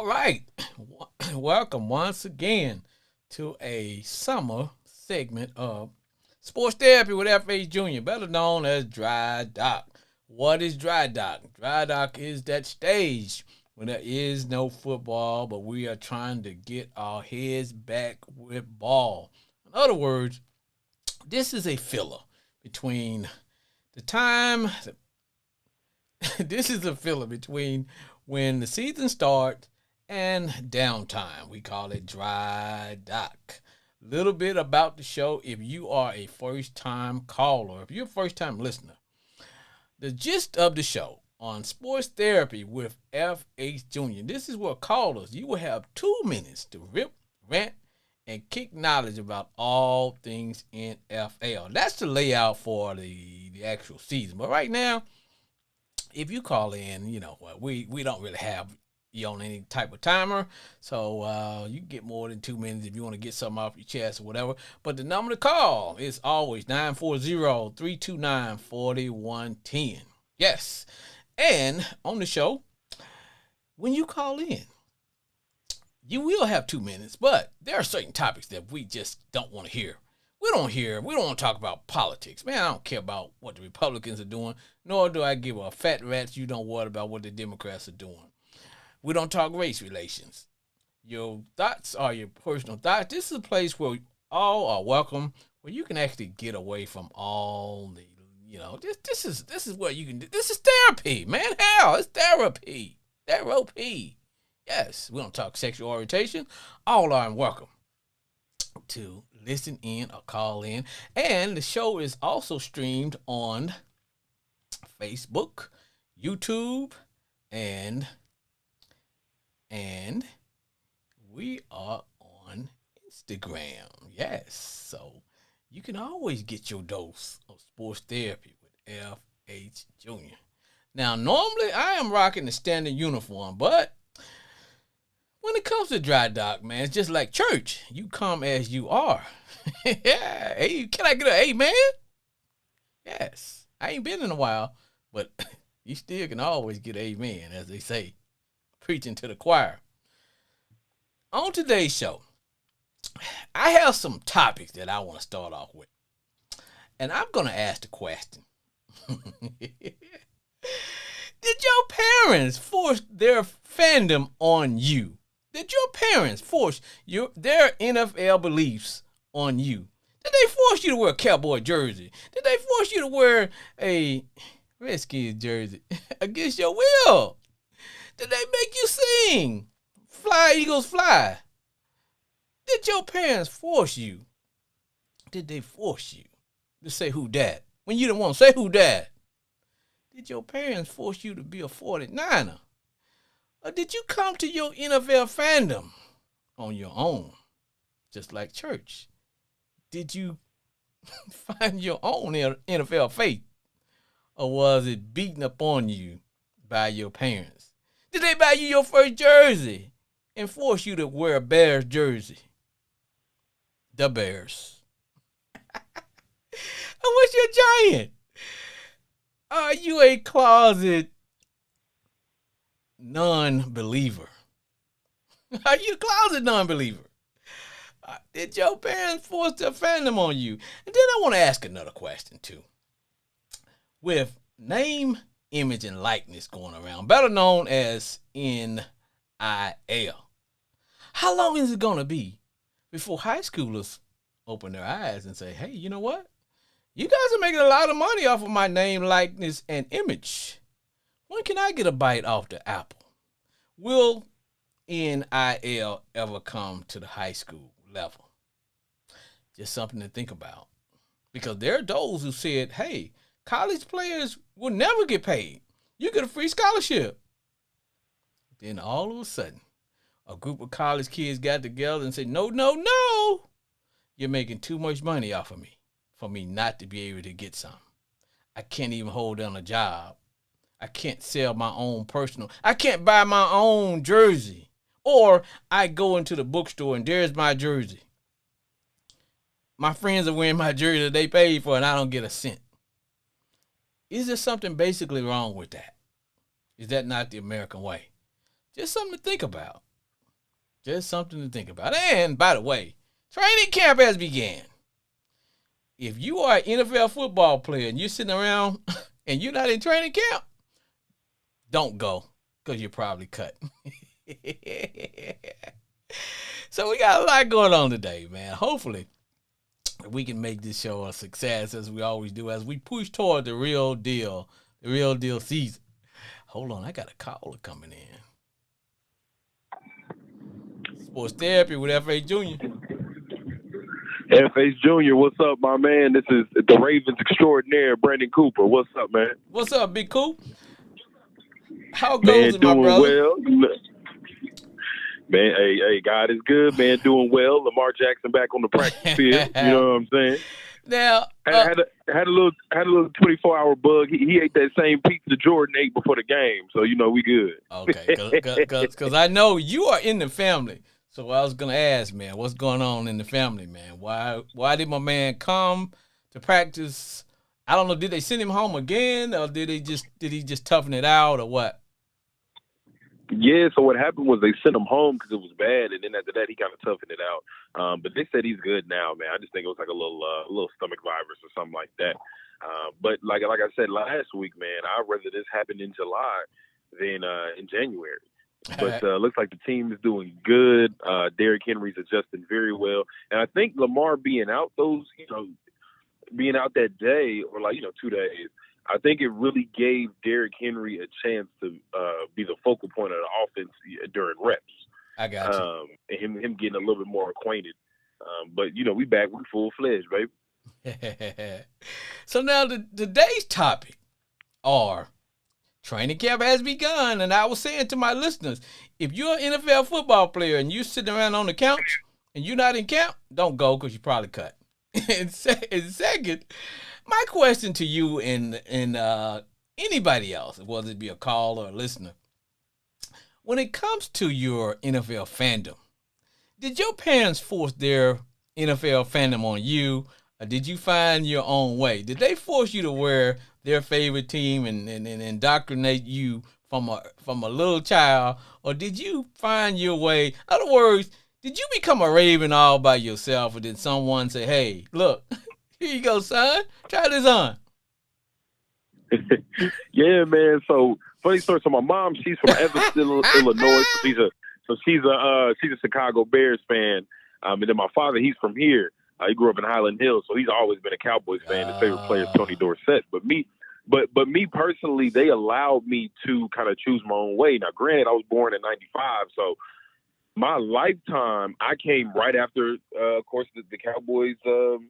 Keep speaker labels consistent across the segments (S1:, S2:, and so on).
S1: All right. Welcome once again to a summer segment of Sports Therapy with F.H. Jr., better known as Dry Dock. What is Dry Dock? Dry Dock is that stage when there is no football, but we are trying to get our heads back with ball. In other words, this is a filler between the time, this is a filler between when the season starts and downtime. We call it Dry Dock. Little bit about the show if you are a first time caller, if you're a first time listener. The gist of the show on Sports Therapy with F.H. Jr. This is where callers, you will have 2 minutes to rip, rant, and kick knowledge about all things NFL. That's the layout for the actual season. But right now, if you call in, we don't really have you on any type of timer. So you can get more than 2 minutes if you want to get something off your chest or whatever. But the number to call is always 940-329-4110. Yes. And on the show, when you call in, you will have 2 minutes, but there are certain topics that we just don't want to hear. We don't want to talk about politics. Man, I don't care about what the Republicans are doing, nor do I give a fat rat's you don't worry about what the Democrats are doing. We don't talk race relations. Your thoughts are your personal thoughts. This is a place where all are welcome, where you can actually get away from all the, this is what you can do. This is therapy, man. Hell, it's therapy. Therapy. Yes, we don't talk sexual orientation. All are welcome to listen in or call in. And the show is also streamed on Facebook, YouTube, and we are on Instagram. Yes, so you can always get your dose of sports therapy with F.H. Jr. Now, normally I am rocking the standard uniform, but when it comes to Dry Dock, man, it's just like church. You come as you are. Yeah. Hey, can I get an amen? Yes. I ain't been in a while, but you still can always get amen, as they say, preaching to the choir. On today's show, I have some topics that I want to start off with. And I'm going to ask the question. Did your parents force their fandom on you? Did your parents force their NFL beliefs on you? Did they force you to wear a cowboy jersey? Did they force you to wear a Redskins jersey against your will? Did they make you sing Fly Eagles Fly? Did your parents force you? Did they force you to say who dat? When you didn't want to say who dat? Did your parents force you to be a 49er? Or did you come to your NFL fandom on your own, just like church? Did you find your own NFL faith? Or was it beaten upon you by your parents? Did they buy you your first jersey and force you to wear a Bears jersey? The Bears. What's your giant? Are you a closet non-believer? Are you a closet non-believer? Did your parents force their fandom on you? And then I want to ask another question too. With name, image, and likeness going around, better known as NIL, how long is it going to be before high schoolers open their eyes and say, hey, you know what? You guys are making a lot of money off of my name, likeness, and image. When can I get a bite off the apple? Will NIL ever come to the high school level? Just something to think about. Because there are those who said, hey, college players will never get paid. You get a free scholarship. Then all of a sudden, a group of college kids got together and said, no, no, no. You're making too much money off of me for me not to be able to get some. I can't even hold down a job. I can't sell my own I can't buy my own jersey. Or I go into the bookstore and there's my jersey. My friends are wearing my jersey that they paid for and I don't get a cent. Is there something basically wrong with that? Is that not the American way? Just something to think about. Just something to think about. And by the way, training camp has began. If you are an NFL football player and you're sitting around and you're not in training camp, don't go because you're probably cut. So we got a lot going on today, man. Hopefully, we can make this show a success as we always do as we push toward the real deal season. Hold on, I got a caller coming in. Sports Therapy with F.A. Jr.
S2: F.H. Jr., what's up, my man? This is the Ravens extraordinaire, Brandon Cooper. What's up, man?
S1: What's up, Big Coop? How goes
S2: Man,
S1: it, my
S2: doing
S1: brother?
S2: well. Man, hey, God is good, man. Doing well. Lamar Jackson back on the practice field. You know what I'm saying?
S1: Now,
S2: had a little 24-hour bug. He ate that same pizza Jordan ate before the game, so you know we good.
S1: Okay, because I know you are in the family. So I was gonna ask, man, what's going on in the family, man? Why did my man come to practice? I don't know. Did they send him home again, or did he just toughen it out, or what?
S2: Yeah, so what happened was they sent him home because it was bad, and then after that he kind of toughened it out. But they said he's good now, man. I just think it was like a little stomach virus or something like that. But like I said last week, man, I'd rather this happened in July than in January. But looks like the team is doing good. Derrick Henry's adjusting very well, and I think Lamar being out being out that day or 2 days. I think it really gave Derrick Henry a chance to be the focal point of the offense during reps.
S1: I got you.
S2: And him getting a little bit more acquainted. But, we back. We full-fledged, baby.
S1: So now today's topic are training camp has begun. And I was saying to my listeners, if you're an NFL football player and you're sitting around on the couch and you're not in camp, don't go because you're probably cut. And second, my question to you and anybody else, whether it be a caller or a listener, when it comes to your NFL fandom, did your parents force their NFL fandom on you, or did you find your own way? Did they force you to wear their favorite team and indoctrinate you from a little child, or did you find your way? In other words, did you become a Raven all by yourself, or did someone say, "Hey, look, here you go, son. Try this on"?
S2: Yeah, man. So funny story. So my mom, she's from Evanston, Illinois. So she's a Chicago Bears fan. And then my father, he's from here. He grew up in Highland Hills, so he's always been a Cowboys fan. His favorite player is Tony Dorsett. But me personally, they allowed me to kind of choose my own way. Now, granted, I was born in '95, so my lifetime, I came right after, of course, the Cowboys. The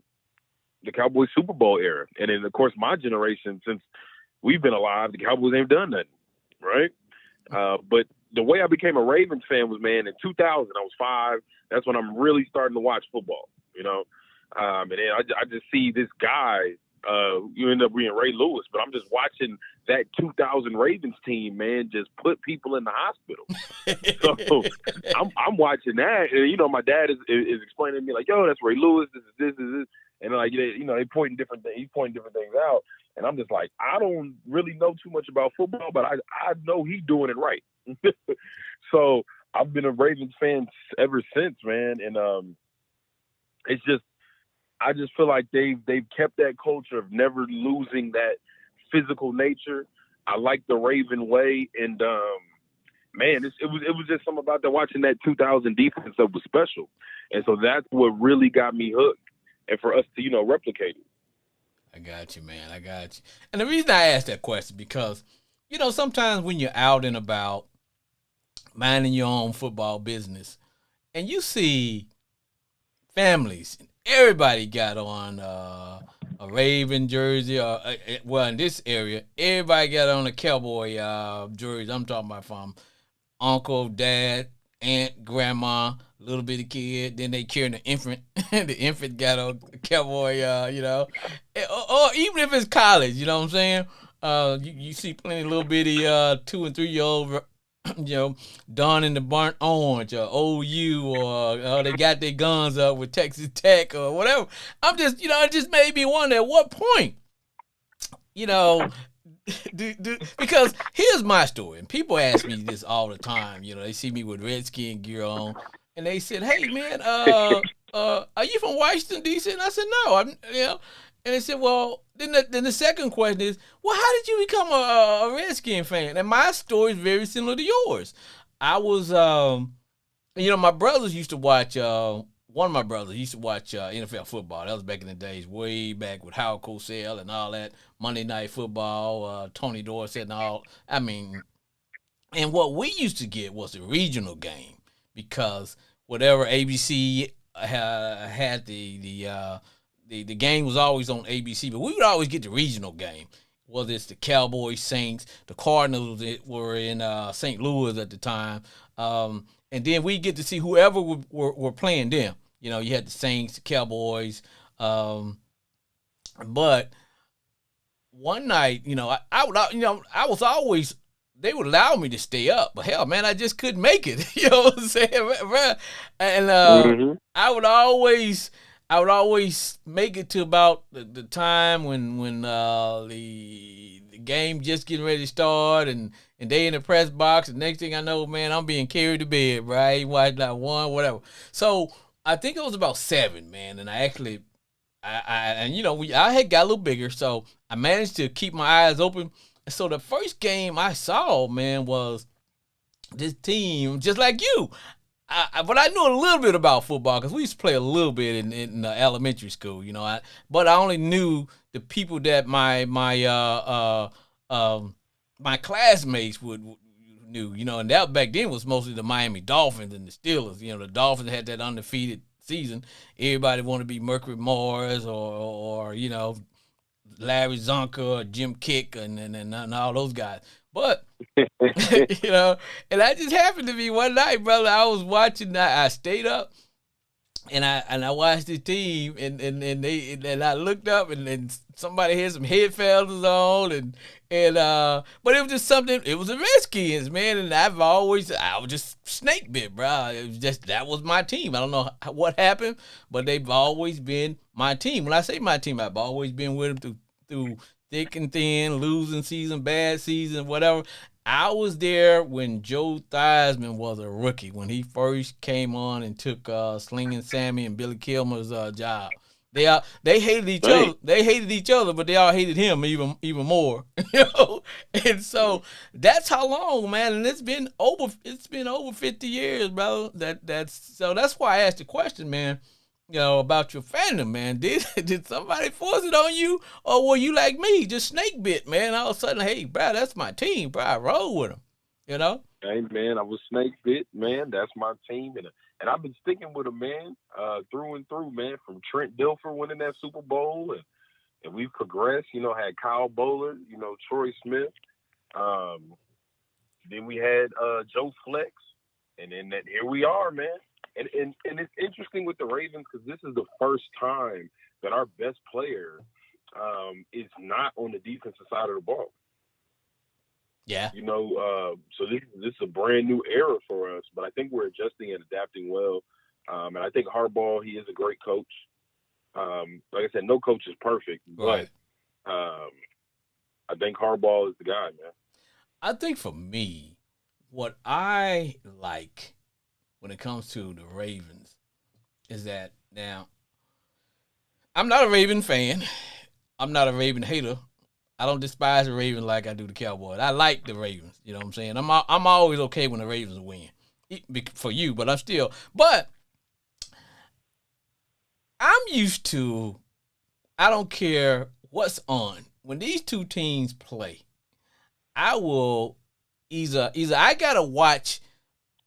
S2: Cowboys Super Bowl era. And then, of course, my generation, since we've been alive, the Cowboys ain't done nothing, right? But the way I became a Ravens fan was, man, in 2000, I was 5. That's when I'm really starting to watch football, And then I just see this guy, you end up being Ray Lewis, but I'm just watching that 2000 Ravens team, man, just put people in the hospital. So I'm watching that, and, my dad is explaining to me, like, yo, that's Ray Lewis, this is this. And they pointing different things. He's pointing different things out, and I'm just like, I don't really know too much about football, but I know he's doing it right. So I've been a Ravens fan ever since, man. And it's just, I just feel like they've kept that culture of never losing that physical nature. I like the Raven way, and man, it was just something about that, watching that 2000 defense that was special, and so that's what really got me hooked. And for us to, replicate it.
S1: I got you, man. I got you. And the reason I asked that question, because, sometimes when you're out and about minding your own football business and you see families, everybody got on a Raven jersey, or well, in this area, everybody got on a Cowboy jersey. I'm talking about from uncle, dad, aunt, grandma, little bitty kid, then they carrying the infant. The infant got a Cowboy, or even if it's college, you know what I'm saying? You see plenty of little bitty 2 and 3 year old, donning the burnt orange or OU, or they got their guns up with Texas Tech or whatever. I'm just, it just made me wonder at what point, because here's my story, and people ask me this all the time. They see me with Redskin gear on. and they said, "Hey, man, are you from Washington D.C.?" And I said, "No, I'm." And they said, "Well, then the second question is, well, how did you become a Redskin fan?" And my story is very similar to yours. I was, my brothers used to watch. One of my brothers used to watch NFL football. That was back in the days, way back with Howard Cosell and all that Monday Night Football, Tony Dorsett and all. I mean, and what we used to get was the regional game because whatever ABC had the game was always on ABC, but we would always get the regional game. Whether it's the Cowboys, Saints, the Cardinals that were in St. Louis at the time, and then we get to see whoever were playing them. You know, you had the Saints, the Cowboys, but one night, I was always they would allow me to stay up, but hell, man, I just couldn't make it. You know what I'm saying? And I would always make it to about the time when the game just getting ready to start and they in the press box. And next thing I know, man, I'm being carried to bed, right? Watch not one, whatever. So I think it was about 7, man, and I actually. I had got a little bigger, so I managed to keep my eyes open. So the first game I saw, man, was this team, just like you. But I knew a little bit about football because we used to play a little bit in elementary school, but I only knew the people that my classmates would knew, and that back then was mostly the Miami Dolphins and the Steelers. The Dolphins had that undefeated season. Everybody wanted to be Mercury Morris or Larry Zonka or Jim Kick and all those guys. But and I just happened to be one night, brother. I was watching. I stayed up and I watched the team and I looked up and somebody had some headphones on but it was just something. It was the Redskins, man, and I was just snake bit, bro. It was just that was my team. I don't know what happened, but they've always been my team. When I say my team, I've always been with them through thick and thin, losing season, bad season, whatever. I was there when Joe Theismann was a rookie, when he first came on and took Slinging Sammy and Billy Kilmer's job. They hated each other. They hated each other, but they all hated him even more. And so that's how long, man. And it's been over 50 years, bro. That's why I asked the question, man. About your fandom, man. Did somebody force it on you, or were you like me, just snake bit, man? All of a sudden, hey, bro, that's my team, bro. I roll with them,
S2: Hey, man, I was snake bit, man. That's my team, and I've been sticking with them, man, through and through, man. From Trent Dilfer winning that Super Bowl, and we've progressed. Had Kyle Bowler, Troy Smith. Then we had Joe Flex, and then here we are, man. And it's interesting with the Ravens because this is the first time that our best player is not on the defensive side of the ball.
S1: Yeah.
S2: So this is a brand new era for us, but I think we're adjusting and adapting well. And I think Harbaugh, he is a great coach. Like I said, no coach is perfect,
S1: right.
S2: But I think Harbaugh is the guy, man.
S1: I think for me, what I like when it comes to the Ravens is that now I'm not a Raven fan. I'm not a Raven hater. I don't despise the Ravens like I do the Cowboys. I like the Ravens. You know what I'm saying? I'm always okay when the Ravens win for you, but I'm used to, I don't care what's on. When these two teams play, I will either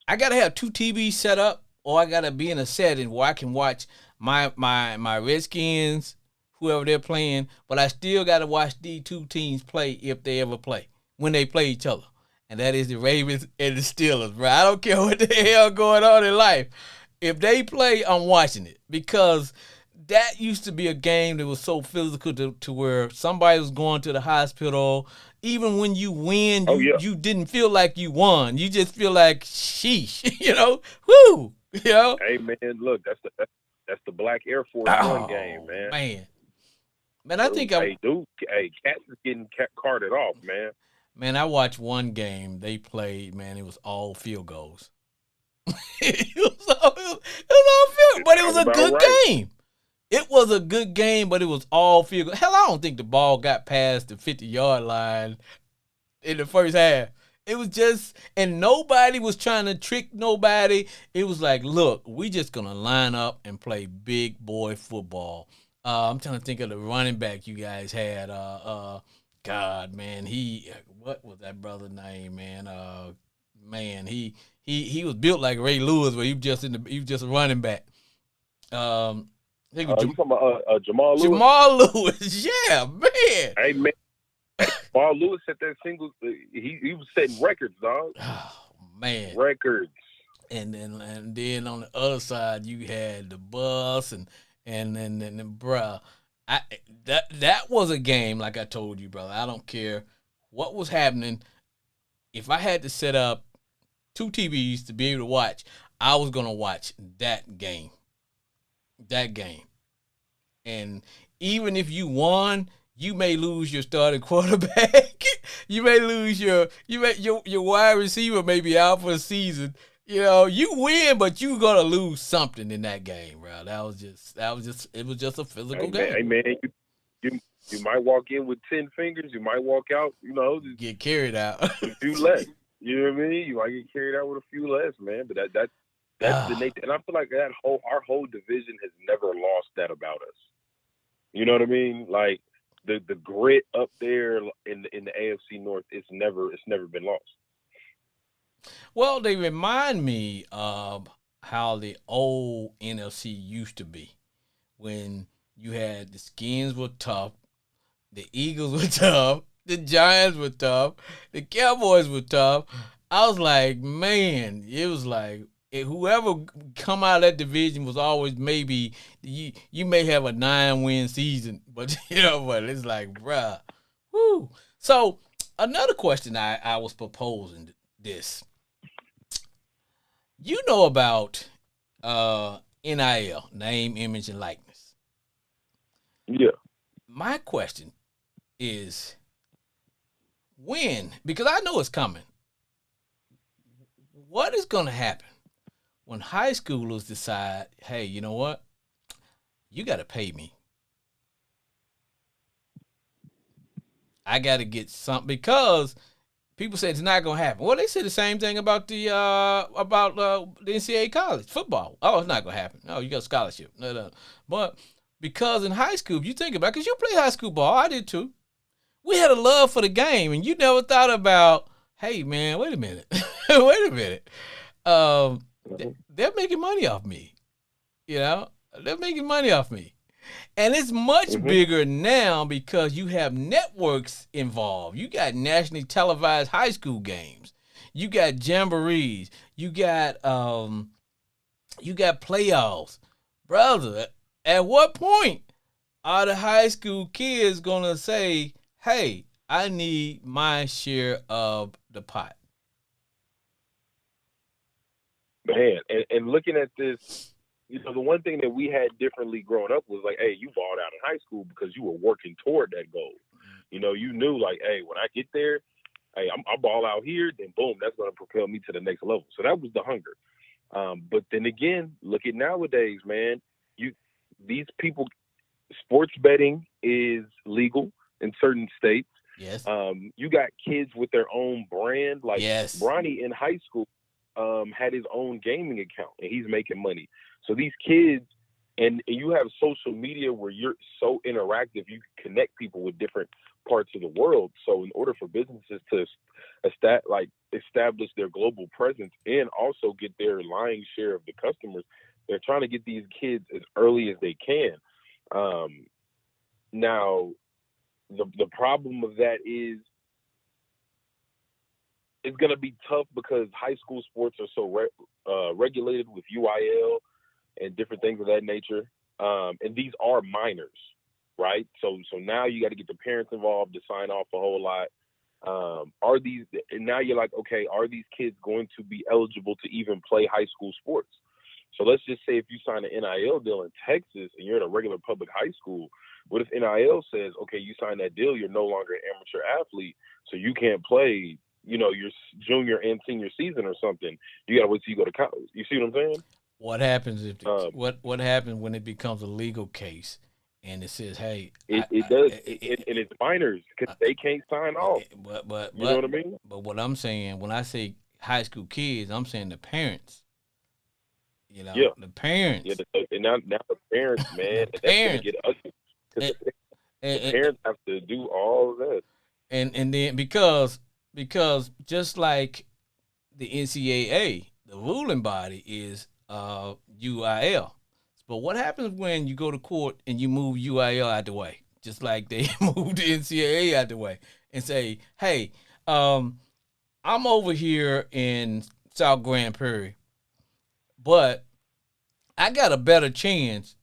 S1: I got to have 2 TVs set up, or I got to be in a setting where I can watch my Redskins, whoever they're playing, but I still got to watch these 2 teams play if they ever play, when they play each other. And that is the Ravens and the Steelers, bro. I don't care what the hell going on in life. If they play, I'm watching it, because that used to be a game that was so physical to where somebody was going to the hospital. Even when you win, you didn't feel like you won. You just feel like, sheesh, whoo,
S2: Hey, man, look, that's the Black Air Force One game, man.
S1: Man, I think
S2: Cats is getting carted off, man.
S1: Man, I watched one game they played, man. It was all field goals. all field, but it was
S2: Sounds
S1: a
S2: about
S1: good
S2: right.
S1: game. It was a good game, but it was all field goal. Hell, I don't think the ball got past the 50-yard line in the first half. It was just, and nobody was trying to trick nobody. It was like, look, we just gonna line up and play big boy football. I'm trying to think of the running back you guys had. God, man, what was that brother's name, man? Man, he was built like Ray Lewis, but he was just a running back. I think it was
S2: You talking about Jamal Lewis?
S1: Jamal Lewis. Yeah, man.
S2: Hey man, Jamal Lewis set that single. He was setting records, dog.
S1: Oh man.
S2: Records.
S1: And then on the other side you had the bus and bruh. That was a game, like I told you, brother. I don't care what was happening. If I had to set up 2 TVs to be able to watch, I was gonna watch that game. That game. And even if you won, you may lose your starting quarterback. You may lose your wide receiver may be out for the season. You know, you win, but you gonna lose something in that game, bro. It was just a physical game.
S2: Hey man, you might walk in with 10 fingers. You might walk out,
S1: Get carried out.
S2: a few less. You know what I mean? You might get carried out with a few less, man. But that's the nature, and I feel like our whole division has never lost that about us. You know what I mean? Like the grit up there in the AFC North, it's never been lost.
S1: Well, they remind me of how the old NFC used to be when you had the Skins were tough, the Eagles were tough, the Giants were tough, the Cowboys were tough. I was like, man, it was like whoever come out of that division was always maybe you may have a 9-win season, but but it's like, bruh, whoo. So another question I was proposing this. You know about NIL, name, image, and likeness.
S2: Yeah.
S1: My question is when, because I know it's coming, what is going to happen when high schoolers decide, hey, you know what? You got to pay me. I got to get something because people say it's not going to happen. Well, they say the same thing about the NCAA college football. Oh, it's not going to happen. No, you got a scholarship. No. But because in high school, if you think about it, because you play high school ball, I did too. We had a love for the game, and you never thought about, hey, man, wait a minute. Wait a minute. They're making money off me. They're making money off me. And it's much bigger now because you have networks involved. You got nationally televised high school games. You got jamborees. You got playoffs. Brother, at what point are the high school kids gonna say, hey, I need my share of the pot?
S2: Man, and looking at this, the one thing that we had differently growing up was like, hey, you balled out in high school because you were working toward that goal. You knew like, hey, when I get there, hey, I'll ball out here, then boom, that's going to propel me to the next level. So that was the hunger. But then again, look at nowadays, man. These people, sports betting is legal in certain states.
S1: Yes.
S2: You got kids with their own brand. Like
S1: yes.
S2: Bronny in high school had his own gaming account, and he's making money. So these kids, and you have social media where you're so interactive, you can connect people with different parts of the world. So in order for businesses to establish their global presence and also get their lion's share of the customers, they're trying to get these kids as early as they can. Now, the problem of that is it's going to be tough because high school sports are so regulated with UIL and different things of that nature. And these are minors, right? So now you got to get the parents involved to sign off a whole lot. And now you're like, okay, are these kids going to be eligible to even play high school sports? So let's just say if you sign an NIL deal in Texas and you're in a regular public high school, what if NIL says, okay, you sign that deal, you're no longer an amateur athlete, so you can't play your junior and senior season or something. You gotta wait till you go to college. You see what I'm saying?
S1: What happens if
S2: Um,
S1: what happens when it becomes a legal case and it says, "Hey,
S2: it does, and it's minors because they can't sign off. You know what I mean?
S1: but what I'm saying when I say high school kids, I'm saying the parents.
S2: Yeah,
S1: The
S2: yeah.
S1: parents,
S2: And now the parents, man,
S1: the
S2: and that's gonna
S1: parents,
S2: get ugly because
S1: and,
S2: the
S1: and,
S2: parents have to do all of that.
S1: and then because just like the NCAA, the ruling body is UIL. But what happens when you go to court and you move UIL out the way, just like they moved the NCAA out the way, and say, "Hey, um, I'm over here in South Grand Prairie, but I got a better chance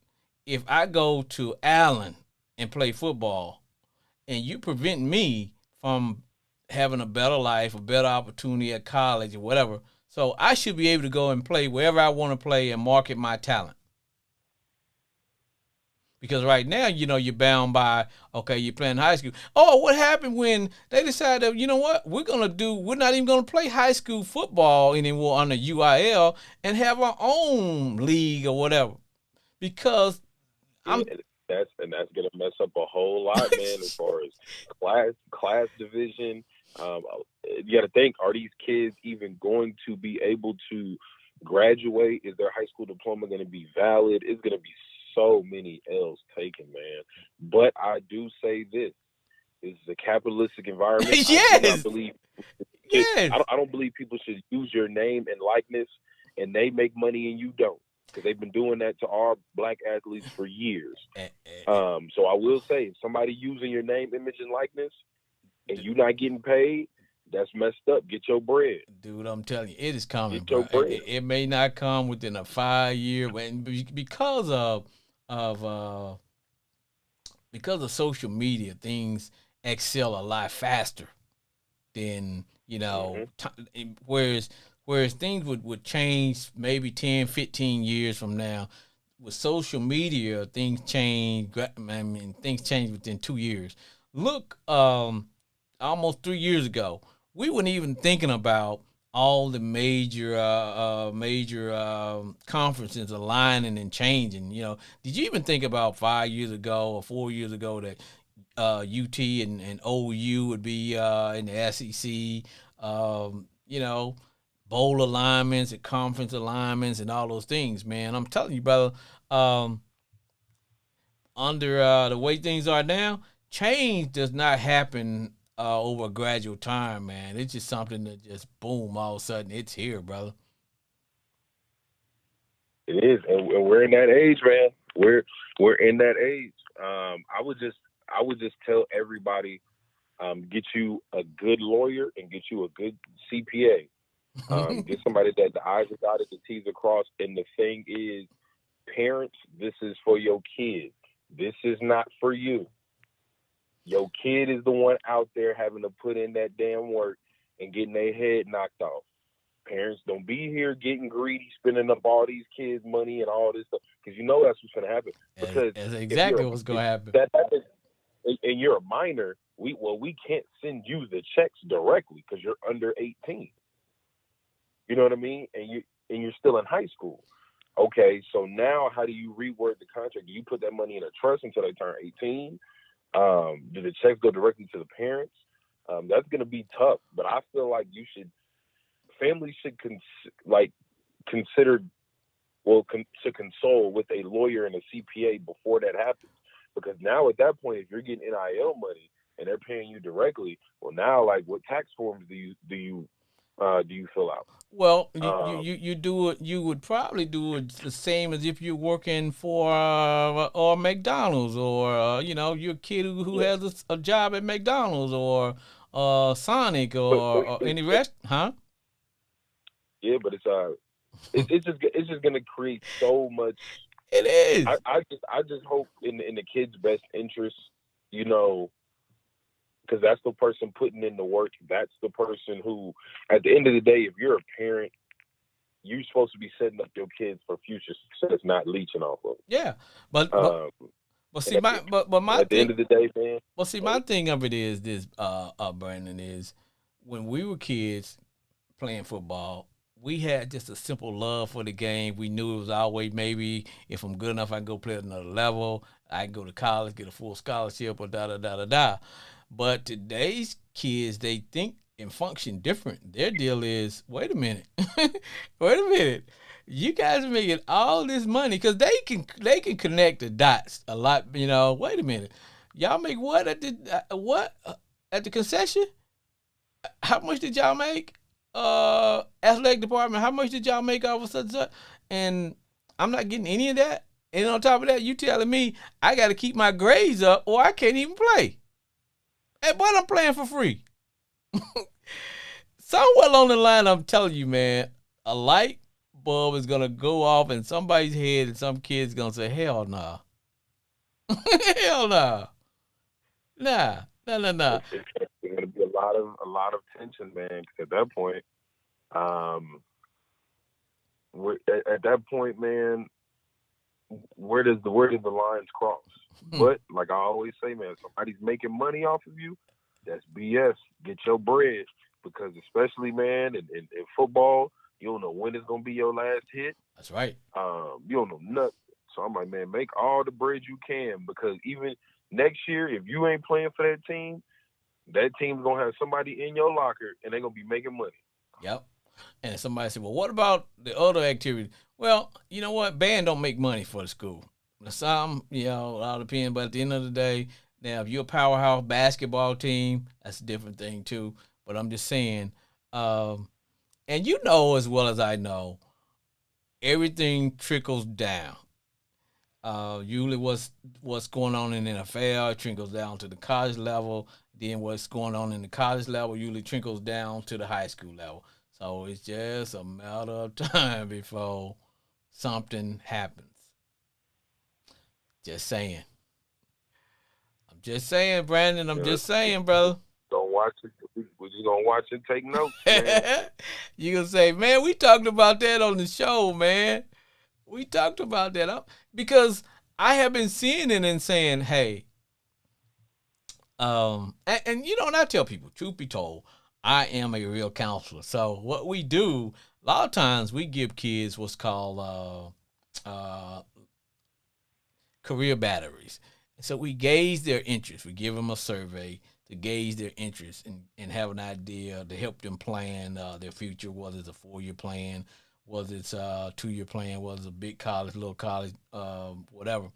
S1: if I go to Allen and play football, and you prevent me from having a better life, a better opportunity at college or whatever. So I should be able to go and play wherever I want to play and market my talent." Because right now, you're bound by, okay, you're playing high school. Oh, what happened when they decided, you know what, we're not even going to play high school football anymore under UIL and have our own league or whatever. Because
S2: Yeah,
S1: I'm,
S2: that's gonna mess up a whole lot, man. As far as class division, you got to think: are these kids even going to be able to graduate? Is their high school diploma going to be valid? It's going to be so many L's taken, man. But I do say this: it's a capitalistic environment. I do not
S1: yes,
S2: believe.
S1: yes.
S2: I don't believe people should use your name and likeness, and they make money and you don't, because they've been doing that to our black athletes for years. So I will say, if somebody using your name, image, and likeness, and you not getting paid, that's messed up. Get your bread.
S1: Dude, I'm telling you, it is coming,
S2: Get your
S1: bro.
S2: bread.
S1: It may not come within a 5 year, because of because of social media, things excel a lot faster than whereas things would change maybe 10, 15 years from now. With social media, things change. I mean, things change within 2 years. Look, almost 3 years ago, we weren't even thinking about all the major conferences aligning and changing. Did you even think about 5 years ago or 4 years ago that UT and OU would be in the SEC? Bowl alignments and conference alignments and all those things, man. I'm telling you, brother. Um, Under the way things are now, change does not happen over a gradual time, man. It's just something that just boom, all of a sudden it's here, brother.
S2: It is, and we're in that age, man. We're in that age. I would just tell everybody, get you a good lawyer and get you a good CPA. Get somebody that the I's are dotted, the T's are crossed. And the thing is, parents, this is for your kid. This is not for you. Your kid is the one out there having to put in that damn work and getting their head knocked off. Parents, don't be here getting greedy, spending up all these kids' money and all this stuff, because you know that's what's going to happen. Because
S1: that's exactly what's going to happen.
S2: That happens, and you're a minor. We can't send you the checks directly because you're under 18. You know what I mean? And you're still in high school. Okay, so now how do you reword the contract? Do you put that money in a trust until they turn 18? Do the checks go directly to the parents? That's going to be tough. But I feel like families should consider to console with a lawyer and a CPA before that happens. Because now at that point, if you're getting NIL money and they're paying you directly, well, now like what tax forms do you fill out?
S1: Well, you do it. You would probably do it the same as if you're working for or McDonald's, or you're a kid who has a job at McDonald's or Sonic or any rest, huh?
S2: Yeah, but it's just gonna create so much.
S1: It is.
S2: I just hope in the kid's best interest, because that's the person putting in the work. That's the person who, at the end of the day, if you're a parent, you're supposed to be setting up your kids for future success, not leeching off of them.
S1: Yeah, but see my
S2: at the end of the day, man.
S1: Well, see, my thing of it is this, Brandon, is when we were kids playing football, we had just a simple love for the game. We knew it was our way. Maybe if I'm good enough, I can go play at another level. I can go to college, get a full scholarship, or da da da da da. But today's kids, they think and function different. Their deal is, wait a minute, wait a minute. You guys are making all this money because they can connect the dots a lot. Wait a minute, y'all make what at the at the concession? How much did y'all make? Athletic department, how much did y'all make off of such and such? And I'm not getting any of that. And on top of that, you telling me I got to keep my grades up or I can't even play. Hey, but I'm playing for free. Somewhere along the line, I'm telling you, man, a light bulb is gonna go off in somebody's head, and some kid's gonna say, "Hell nah, hell nah, nah, nah, nah, nah."
S2: There's gonna be a lot of tension, man. 'Cause at that point, um, at that point, man, where does the lines cross? But like I always say, man, somebody's making money off of you. That's BS. Get your bread, because especially, man, in football, you don't know when it's gonna be your last hit.
S1: That's right.
S2: You don't know nothing. So I'm like, man, make all the bread you can, because even next year, if you ain't playing for that team's gonna have somebody in your locker, and they're gonna be making money.
S1: Yep. And somebody said, "Well, what about the other activities?" Well, you know what? Band don't make money for the school. Some, all depends. But at the end of the day, now if you're a powerhouse basketball team, that's a different thing too. But I'm just saying, and you know as well as I know, everything trickles down. Usually, what's going on in the NFL trickles down to the college level. Then what's going on in the college level usually trickles down to the high school level. So it's just a matter of time before something happens. Just saying. I'm just saying, Brandon. I'm just saying, brother.
S2: Don't watch it. We're just gonna watch and take notes, man.
S1: You gonna say, man, we talked about that on the show, man. We talked about that because I have been seeing it and saying, hey, and and I tell people, truth be told, I am a real counselor. So what we do, a lot of times we give kids what's called career batteries. So we gauge their interest. We give them a survey to gauge their interest and have an idea to help them plan their future, whether it's a 4-year plan, whether it's a 2-year plan, whether it's a big college, little college, whatever.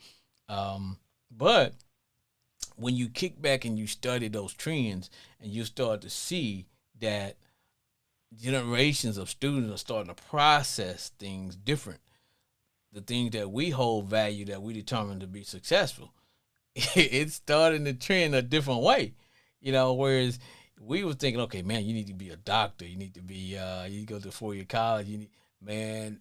S1: But when you kick back and you study those trends and you start to see that generations of students are starting to process things different, the things that we hold value, that we determine to be successful, it's starting to trend a different way. Whereas we were thinking, okay, man, you need to be a doctor, you need to be you go to 4-year college, man,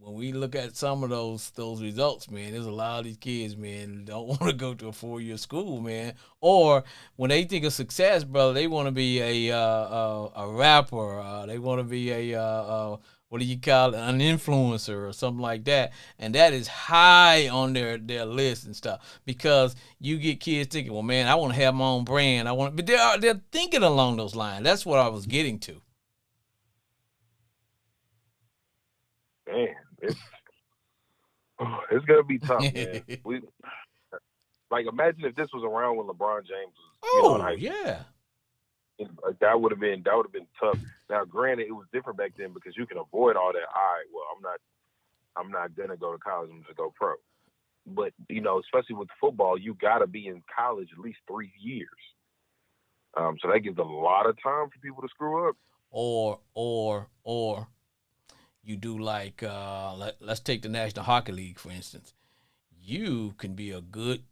S1: when we look at some of those results, man, there's a lot of these kids, man, don't want to go to a 4-year school, man. Or when they think of success, brother, they want to be a rapper. They want to be a what do you call it, an influencer or something like that. And that is high on their list and stuff, because you get kids thinking, well, man, I want to have my own brand. But they're thinking along those lines. That's what I was getting to.
S2: Man, it's gonna be tough, man. Imagine if this was around when LeBron James was, in high school.
S1: Yeah.
S2: That would have been tough. Now, granted, it was different back then because you can avoid all that. All right, well, I'm not gonna go to college. I'm just go pro. But especially with football, you gotta be in college at least 3 years. So that gives a lot of time for people to screw up.
S1: Or you do like let's take the National Hockey League for instance. You can be a good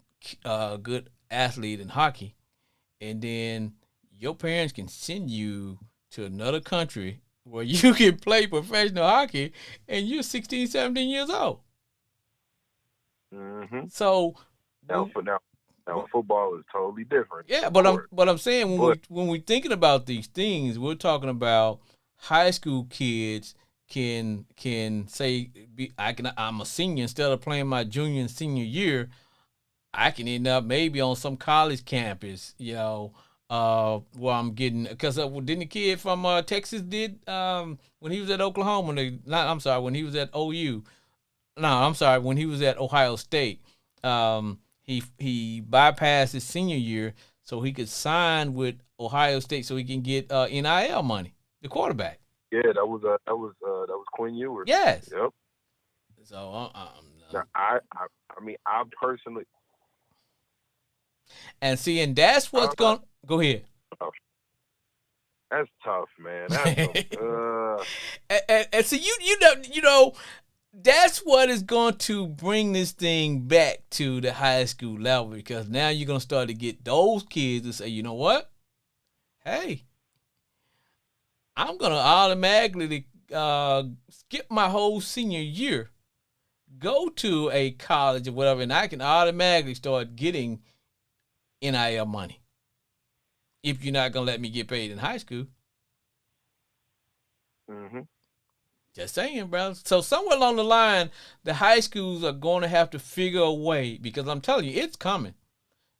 S1: athlete in hockey, and then your parents can send you to another country where you can play professional hockey, and you're 16, 17 years old.
S2: Mm-hmm.
S1: So
S2: now football is totally different.
S1: Yeah, but I'm saying when we're thinking about these things, we're talking about high school kids can say I'm a senior, instead of playing my junior and senior year, I can end up maybe on some college campus, Well, I'm getting because didn't the kid from Texas did when he was at Oklahoma? I'm sorry, when he was at OU. No, I'm sorry, when he was at Ohio State. He bypassed his senior year so he could sign with Ohio State so he can get NIL money. The quarterback.
S2: Yeah, that was Quinn Ewers.
S1: Yes.
S2: Yep.
S1: So
S2: Now, I mean, I personally.
S1: And see, and that's what's going. Go ahead.
S2: That's tough, man. That's
S1: and so you know that's what is going to bring this thing back to the high school level, because now you're gonna start to get those kids to say, you know what? Hey, I'm gonna automatically skip my whole senior year, go to a college or whatever, and I can automatically start getting NIL money. If you're not gonna let me get paid in high school.
S2: Mm-hmm.
S1: Just saying, bro. So somewhere along the line, the high schools are going to have to figure a way, because I'm telling you, it's coming.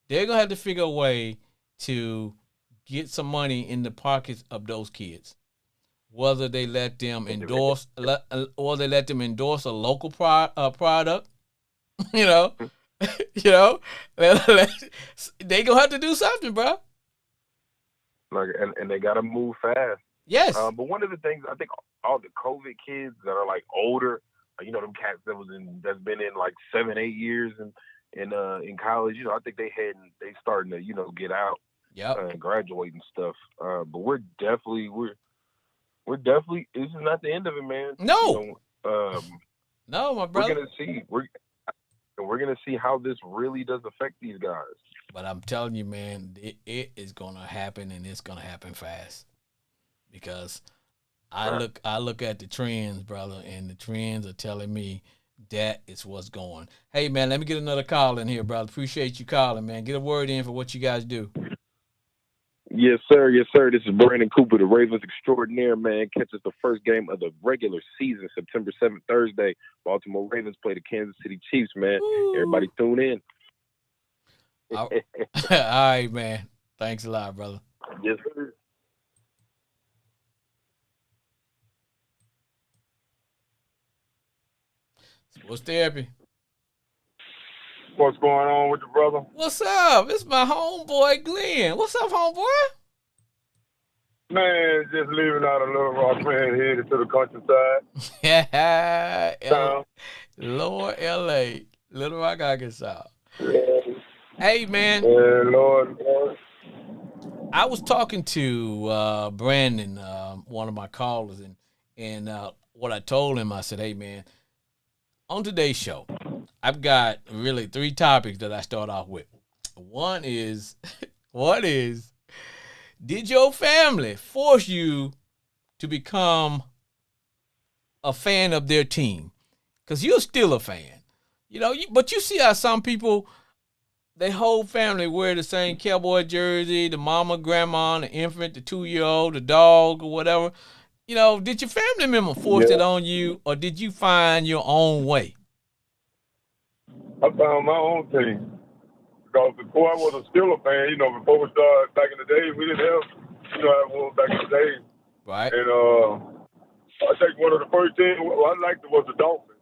S1: They're going to have to figure a way to get some money in the pockets of those kids. Whether they let them endorse, or they let them endorse a local product, you know, you know, they going to have to do something, bro.
S2: Like, and they got to move fast.
S1: Yes.
S2: But one of the things, I think all the COVID kids that are like older, you know, them cats that's been in like 7-8 years in college, you know, I think they starting to, you know, get out, and graduate and stuff. But we're definitely this is not the end of it, man.
S1: No.
S2: You know,
S1: no, my brother.
S2: We're gonna see how this really does affect these guys.
S1: But I'm telling you, man, it is gonna happen, and it's gonna happen fast. Because I look at the trends, brother, and the trends are telling me that is what's going. Hey, man, let me get another call in here, brother. Appreciate you calling, man. Get a word in for what you guys do.
S2: Yes, sir. Yes, sir. This is Brandon Cooper, the Ravens extraordinaire, man. Catch us the first game of the regular season, September 7th, Thursday. Baltimore Ravens play the Kansas City Chiefs, man. Ooh. Everybody tune in.
S1: All right, man. Thanks a lot, brother.
S2: Yes, sir.
S1: Sports Therapy.
S3: What's going on with you, brother?
S1: What's up? It's my homeboy Glenn. What's up, homeboy?
S3: Man, just leaving out of Little Rock, man, headed to the countryside.
S1: Yeah, Lower LA, Little Rock, Arkansas. Yeah. Hey, man.
S3: Yeah, Lord.
S1: I was talking to Brandon, one of my callers, and what I told him, I said, hey, man, on today's show, I've got really 3 topics that I start off with. One is, did your family force you to become a fan of their team? Because you're still a fan. You know, but you see how some people, their whole family wear the same cowboy jersey, the mama, grandma, the infant, the 2-year-old, the dog, or whatever. You know, did your family member force it on you, or did you find your own way?
S3: I found my own team. Because before I was still a fan, you know, before we started back in the day, we didn't have, you know, I was back in the day.
S1: Right.
S3: And I think one of the first teams I liked was the Dolphins.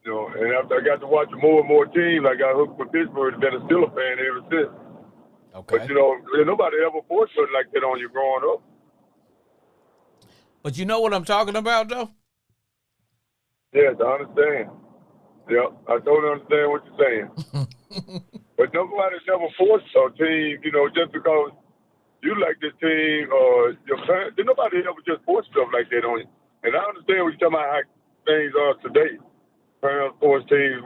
S3: You know, and after I got to watch more and more teams, I got hooked with Pittsburgh and been still a fan ever since.
S1: Okay.
S3: But, you know, nobody ever forced something like that on you growing up.
S1: But you know what I'm talking about, though?
S3: Yes, I understand. Yeah, I totally understand what you're saying. But nobody never forced a team, you know, just because you like this team or your parents. Nobody ever just force stuff like that on you. And I understand what you're talking about, how things are today. Parents force their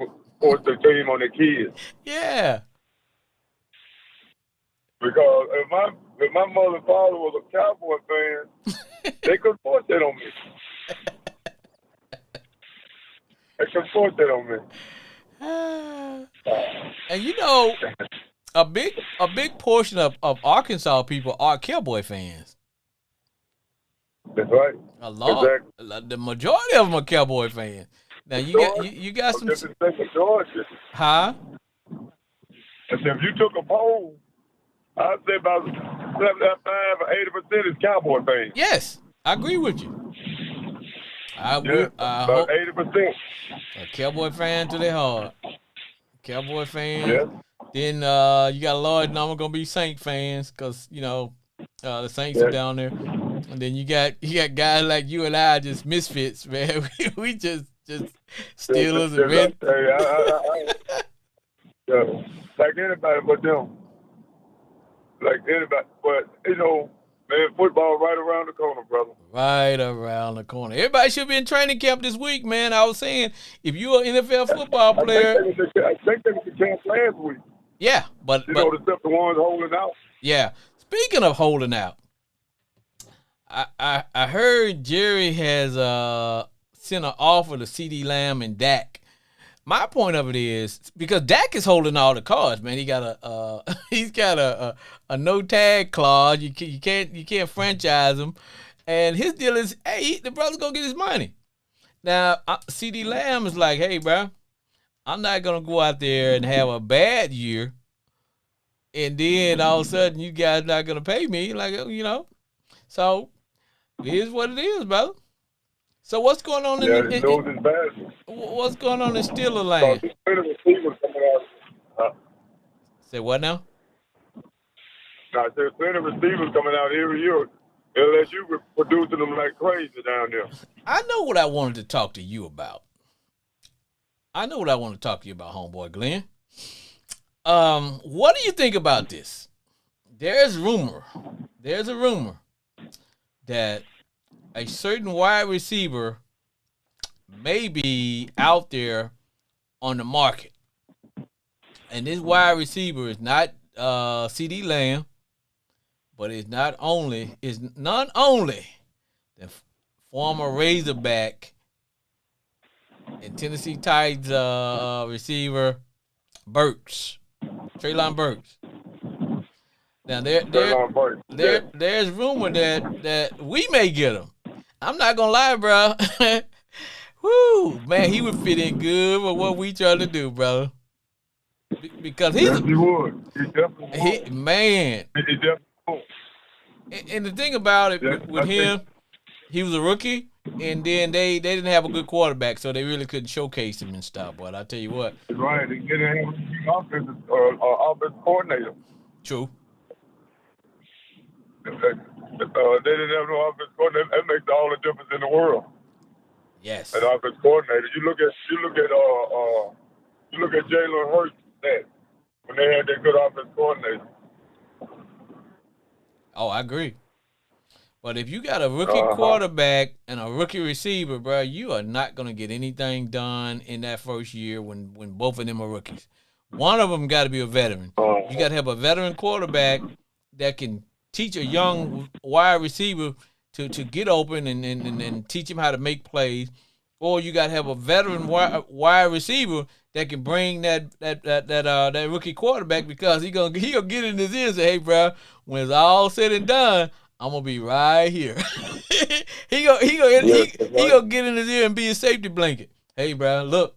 S3: team on their kids.
S1: Yeah.
S3: Because if my mother and father was a Cowboy fan, they could force that on me. They could force that on me.
S1: And you know, a big portion of Arkansas people are Cowboy fans.
S3: That's right.
S1: A lot. Exactly. The majority of them are Cowboy fans. Now you got some.
S3: Huh?
S1: Huh?
S3: I said, if you took a poll I'd say about 75 or 80% is Cowboy fans.
S1: Yes, I agree with you. I
S3: about
S1: hope
S3: 80%.
S1: a Cowboy fan to their heart. Cowboy fans.
S3: Yeah.
S1: Then you got a large number gonna be Saint fans, cause the Saints are down there. And then you got guys like you and I, just misfits, man. we just Steelers and Red.
S3: Like anybody but them. Like anybody, but man, football right around the corner, brother.
S1: Right around the corner. Everybody should be in training camp this week, man. I was saying, if you're an NFL football player,
S3: I think they was in camp last week.
S1: Yeah, but
S3: the ones holding out.
S1: Yeah. Speaking of holding out, I heard Jerry has sent an offer to CeeDee Lamb and Dak. My point of it is, because Dak is holding all the cards, man. He got a no tag clause. You can't franchise him, and his deal is, hey, the brother's gonna get his money. Now CeeDee Lamb is like, hey, bro, I'm not gonna go out there and have a bad year, and then all of a sudden you guys not gonna pay me, like, So it is what it is, brother. So what's going on what's going on in Steeler land? Say what now?
S3: There's plenty of receivers coming out every year. Unless you were producing them like crazy down there.
S1: I know what I wanted to talk to you about. Homeboy Glenn. What do you think about this? There's a rumor that a certain wide receiver may be out there on the market. And this wide receiver is not CeeDee Lamb, but it's none only the former Razorback and Tennessee Titans receiver Treylon Burks. Now there's rumor that we may get him. I'm not gonna lie, bro. Woo, man, he would fit in good with what we trying to do, bro. Because he would. He definitely would. Man. He definitely would. And the thing about it with him, he was a rookie, and then they didn't have a good quarterback, so they really couldn't showcase him and stuff. But I tell you what.
S3: Right, they didn't have an offensive coordinator.
S1: True.
S3: They didn't have no offense coordinator. That makes all the difference in the world.
S1: Yes.
S3: An offense coordinator. You look at Jalen Hurts when they had that good offense coordinator.
S1: Oh, I agree. But if you got a rookie quarterback and a rookie receiver, bro, you are not going to get anything done in that first year when both of them are rookies. One of them got to be a veteran. You got to have a veteran quarterback that can teach a young wide receiver to get open and teach him how to make plays, or you got to have a veteran wide receiver that can bring that rookie quarterback, because he gonna get in his ear and say, hey, bro, when it's all said and done, I'm gonna be right here. he gonna get in his ear and be his safety blanket. Hey, bro, look,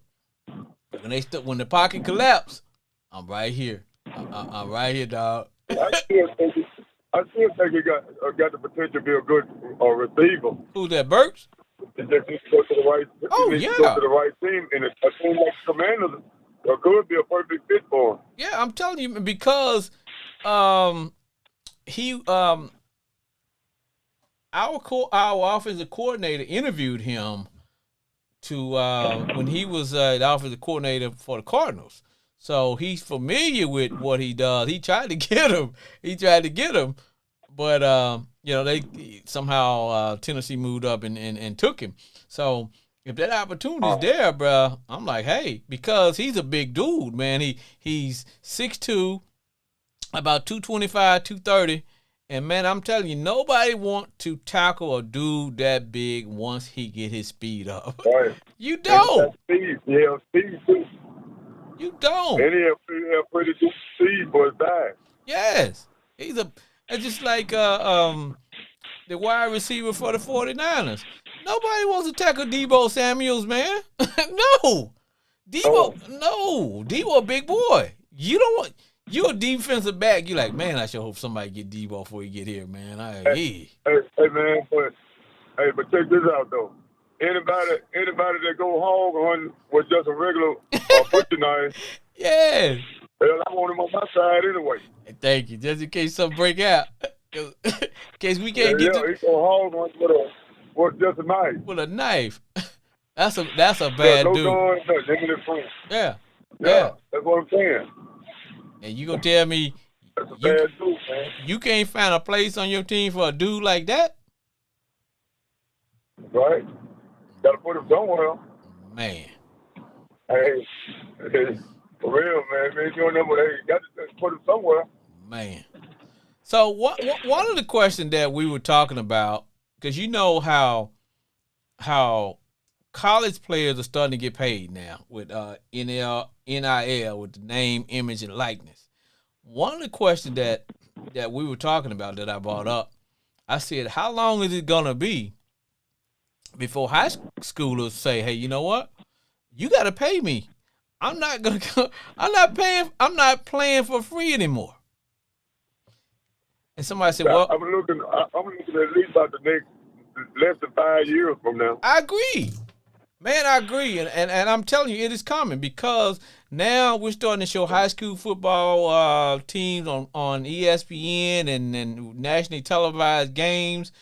S1: when the pocket collapse, I'm right here. I'm right here, dog.
S3: I still think he got the potential to be a good receiver.
S1: Who's that, Burks?
S3: He just needs to go to the right.
S1: Oh,
S3: he needs to go to the right team, and a team like Commanders could be a perfect fit for him.
S1: Yeah, I'm telling you, because our offensive coordinator interviewed him to when he was the offensive coordinator for the Cardinals. So he's familiar with what he does. He tried to get him. But they somehow Tennessee moved up and took him. So if that opportunity's there, bro, I'm like, hey, because he's a big dude, man. He's 6'2", about 225, 230. And, man, I'm telling you, nobody want to tackle a dude that big once he get his speed up. Right. You don't.
S3: Speed. Yeah, speed too.
S1: You don't.
S3: And he have pretty good speed for his size.
S1: Yes. It's just like the wide receiver for the 49ers. Nobody wants to tackle Deebo Samuels, man. No. Deebo a big boy. You don't want You a defensive back. You like, man, I sure hope somebody get D-ball before he get here, man.
S3: Hey, man, but check this out though. Anybody that go hog on with just a regular butcher knife,
S1: Yeah.
S3: hell, I want him on my side anyway.
S1: Thank you. Just in case something break out. In case we
S3: Yeah,
S1: can't get
S3: he go hog on with just a knife.
S1: with a knife. That's a bad
S3: no
S1: dude.
S3: gun, nothing. Him and his friends.
S1: Yeah.
S3: Yeah, that's what I'm saying.
S1: And you gonna tell me
S3: That's a bad dude, man.
S1: you can't find a place on your team for a dude like that?
S3: Right? Gotta put him somewhere.
S1: Man.
S3: Hey, for real, man. You don't know, hey, you got to put him somewhere.
S1: Man. So one of the questions that we were talking about, because you know how college players are starting to get paid now with NIL, with the name, image, and likeness. One of the questions that we were talking about that I brought up, I said, how long is it gonna be before high schoolers say, hey, you know what? You gotta pay me. I'm not playing for free anymore. And somebody said, well,
S3: I'm looking at least about the next less than 5 years from now.
S1: I agree. Man, I agree. And I'm telling you, it is coming because now we're starting to show high school football teams on ESPN and nationally televised games.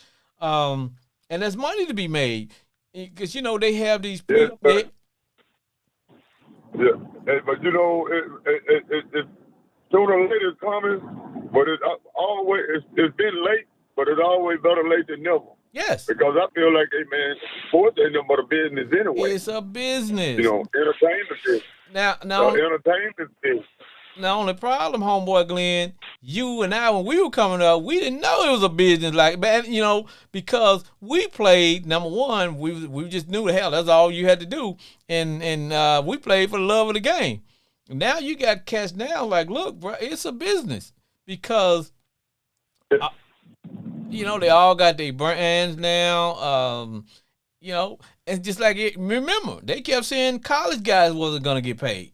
S1: And there's money to be made because, you know, they have these.
S3: Yeah, but you know, it's sooner or later it's coming, but it's been late, but it's always better late than never.
S1: Yes.
S3: Because I feel like, hey, man, sports ain't nothing but a business anyway.
S1: It's a business.
S3: You know, entertainment business.
S1: Now,
S3: entertainment business.
S1: Now, only problem, homeboy Glenn, you and I, when we were coming up, we didn't know it was a business like that, you know, because we played, number one, we just knew the hell, that's all you had to do. And we played for the love of the game. Now you got cats now like, look, bro, it's a business because, you know, they all got their brands now. You know, and just like remember, they kept saying college guys wasn't going to get paid.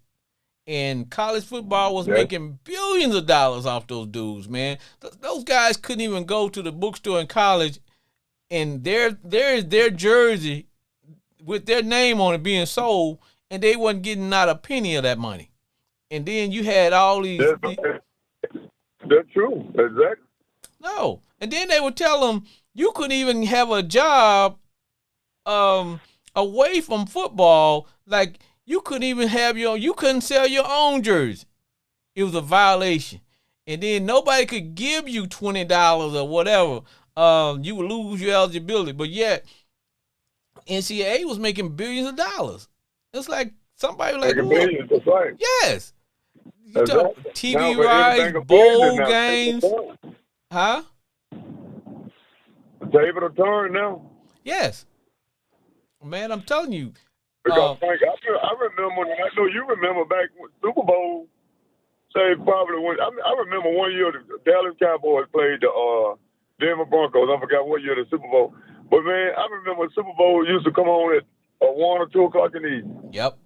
S1: And college football was making billions of dollars off those dudes, man. Those guys couldn't even go to the bookstore in college and there is their jersey with their name on it being sold, and they wasn't getting not a penny of that money. And then you had all these.
S3: That's true. Exactly.
S1: No. And then they would tell them you couldn't even have a job away from football. Like, you couldn't even you couldn't sell your own jersey. It was a violation. And then nobody could give you $20 or whatever. You would lose your eligibility. But yet, NCAA was making billions of dollars. It's like somebody like,
S3: billions, that's right.
S1: Yes. You
S3: Exactly.
S1: talk TV rights, bowl games. Huh?
S3: The table to turn now.
S1: Yes. Man, I'm telling you.
S3: Because Frank, I remember, I know you remember back when Super Bowl, say probably when, I remember one year the Dallas Cowboys played the Denver Broncos. I forgot what year the Super Bowl. But man, I remember Super Bowl used to come on at 1 or 2 o'clock in the evening.
S1: Yep.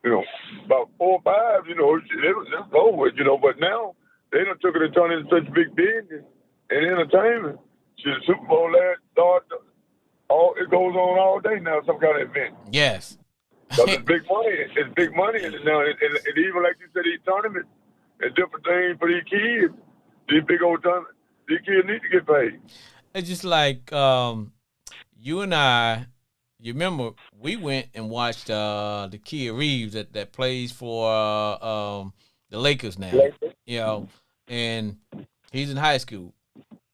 S3: You know, about 4 or 5, you know, it's over, you know. But now they done took it and turned it into such big business and entertainment. See, the Super Bowl it goes on all day now, some kind of event.
S1: Yes.
S3: Because it's big money. It's big money. And now, and even like you said, these tournaments and different things for these kids, these big old tournaments, these kids need to get paid.
S1: It's just like you and I, you remember, we went and watched the kid Reeves that plays for the Lakers now. You know, and he's in high school.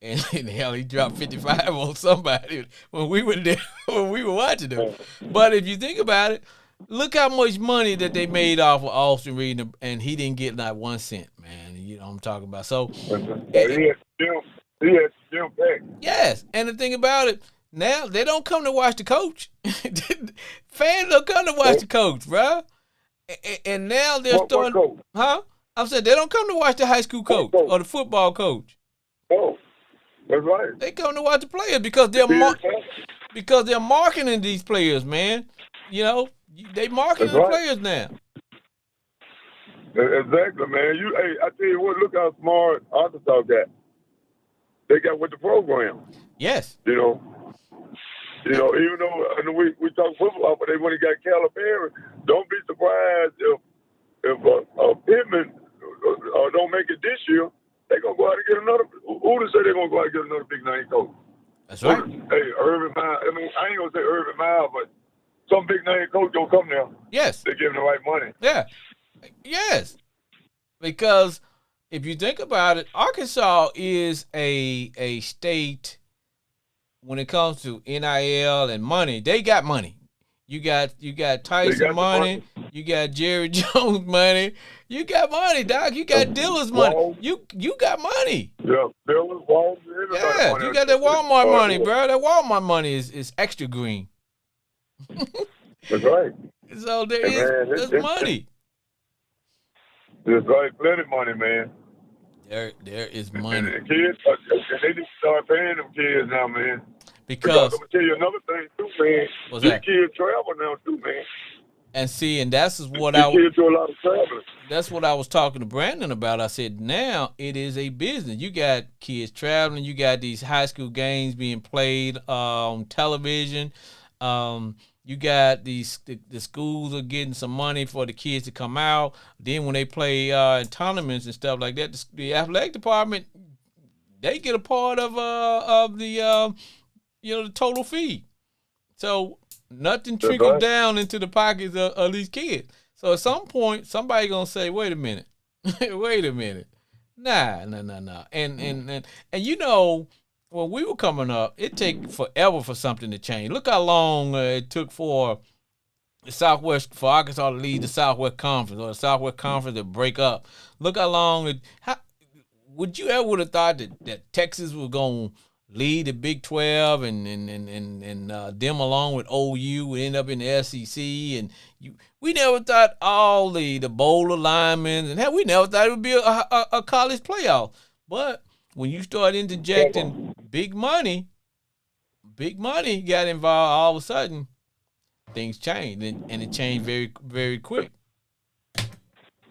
S1: And hell, he dropped 55 on somebody when we were there, when we were watching them. But if you think about it, look how much money that they made off of Austin Reed, and he didn't get not 1 cent, man. You know what I'm talking about. So, yes. And the thing about it, now they don't come to watch the coach. Fans don't come to watch the coach, bro. And now they're starting. Huh? I said they don't come to watch the high school coach or the football coach.
S3: Oh. That's right.
S1: They come to watch the players because they're marketing these players, man. You know, they marketing the players now.
S3: Exactly, man. I tell you what, look how smart Arkansas got. They got with the program.
S1: Yes.
S3: You know, even though we talk football, but they when he got Calipari, don't be surprised if Pittman don't make it this year. They're gonna go out and get another. Who to say they're gonna go out and get another big name coach?
S1: That's right.
S3: Hey, Urban Meyer. I mean, I ain't gonna say Urban Meyer, but some big name coach gonna come there.
S1: Yes.
S3: They give him the right money.
S1: Yeah. Yes. Because if you think about it, Arkansas is a state when it comes to NIL and money. They got money. You got Tyson money. You got Jerry Jones money. You got money, Doc. You got dealers money. You got money.
S3: Yeah, dealers, Walmart.
S1: Yeah,
S3: money.
S1: You got that Walmart money, bro. That Walmart money is extra green.
S3: That's right.
S1: So there's money.
S3: There's right, plenty of money, man.
S1: There is money.
S3: And the kids, they need to start paying them kids now, man.
S1: Because
S3: I'm gonna tell you another thing too, man.
S1: What's
S3: These
S1: that?
S3: kids travel now too, man.
S1: And see, and that's what
S3: kids do a lot of traveling.
S1: That's what I was talking to Brandon about. I said, now it is a business. You got kids traveling. You got these high school games being played on television. You got the schools are getting some money for the kids to come out. Then when they play in tournaments and stuff like that, the athletic department, they get a part of the the total fee. So nothing trickles down into the pockets of these kids. So at some point, somebody gonna say, "Wait a minute, wait a minute, nah." And when we were coming up, it take forever for something to change. Look how long it took for Arkansas to lead the Southwest Conference or the Southwest Conference to break up. Look how long would you ever would have thought that Texas was gonna lead the Big 12 and them along with OU would end up in the SEC, and we never thought all the bowl alignments, and we never thought it would be a college playoff. But when you start interjecting big money got involved, all of a sudden things changed, and it changed very, very quick.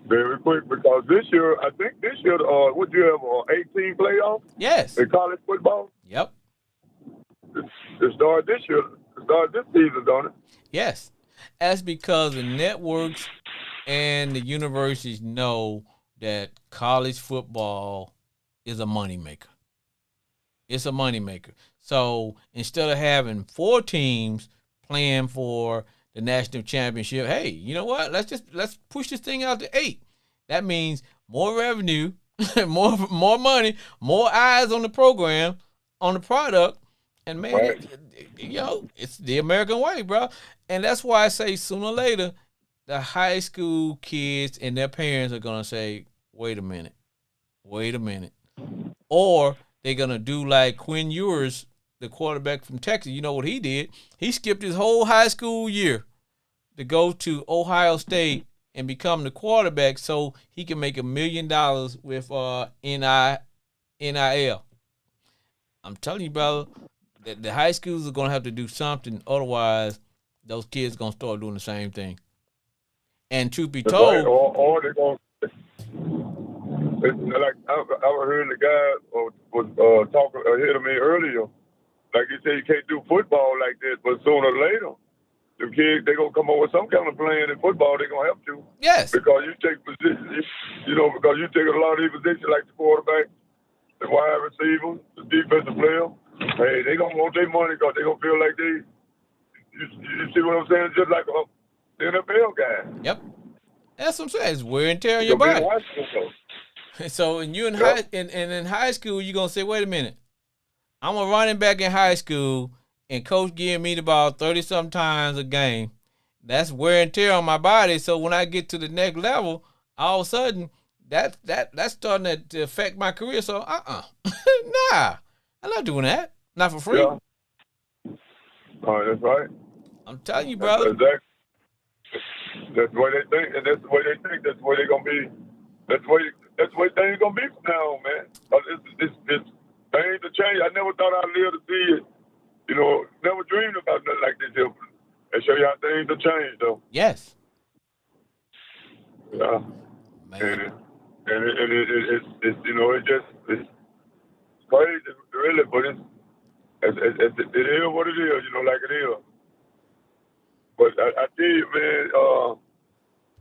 S3: Very quick, because this year, would you have 18 playoffs?
S1: Yes.
S3: In college football?
S1: Yep.
S3: It started this year. It started this season, don't it?
S1: Yes. That's because the networks and the universities know that college football is a moneymaker. It's a moneymaker. So instead of having 4 teams playing for the national championship, hey, you know what? Let's push this thing out to 8. That means more revenue, more money, more eyes on the program, on the product, and man,
S3: right.
S1: It's the American way, bro. And that's why I say sooner or later, the high school kids and their parents are gonna say, wait a minute, or they're gonna do like Quinn Ewers, the quarterback from Texas. You know what he did? He skipped his whole high school year to go to Ohio State and become the quarterback so he can make $1 million with NIL. I'm telling you, brother, that the high schools are going to have to do something. Otherwise, those kids are going to start doing the same thing. And truth be told...
S3: Right. Or they're going to... Like, I heard the guy was talking ahead of me earlier. Like he said, you can't do football like this, but sooner or later, the kids, they're going to come up with some kind of plan in football. They're going to have to.
S1: Yes.
S3: Because you take positions, because you take a lot of these positions like the quarterback, the wide receiver, the defensive player. Hey, they're going to want their money because they're going to feel like you see what I'm saying? Just like the NFL guy.
S1: Yep. That's what I'm saying. It's wear and tear on your body. So, and you in high school, you're going to say, wait a minute. I'm a running back in high school, and coach giving me the ball 30-something times a game. That's wear and tear on my body. So when I get to the next level, all of a sudden, that's starting to affect my career. So, nah, I'm not doing that. Not for free.
S3: Yeah. That's right.
S1: I'm telling you, brother.
S3: Exactly. That's the way they think, and that's the way they think. That's the way they're gonna be. That's the way things gonna be from now on, man. It's things to change. I never thought I'd live to see it. Never dreamed about nothing like this. And show you how things have changed, though.
S1: Yes.
S3: Yeah.
S1: man.
S3: It's you know it's crazy really, but it is what it is, you know, like it is. But I tell you, man,